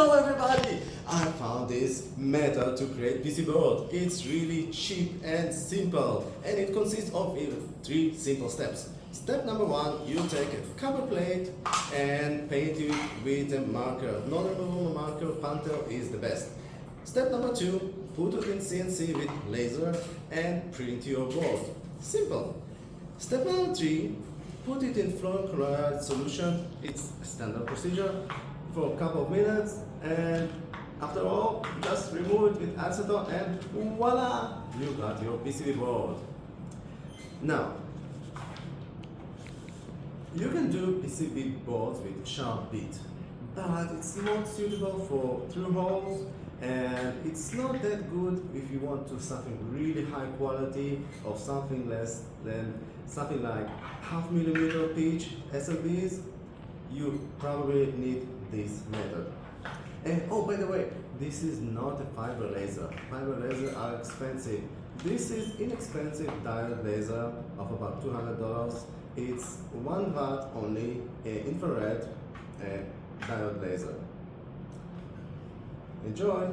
Hello everybody! I found this method to create PC board. It's really cheap and simple, and it consists of three simple steps. Step number one, you take a cover plate and paint it with a marker. Non-removable marker, Pantel is the best. Step number two, put it in CNC with laser and print your board. Simple. Step number three, put it in fluoride chloride solution. It's a standard procedure for a couple of minutes, and after all, just remove it with acetone and voila, you got your PCB board. Now, you can do PCB boards with sharp bit, but it's not suitable for through holes, and it's not that good if you want to something really high quality or something less than something like 0.5 millimeter pitch SLBs. You probably need this method. And oh, by the way, this is not a fiber laser. Fiber lasers are expensive. This is inexpensive diode laser of about $200. It's 1 watt only, infrared diode laser. Enjoy!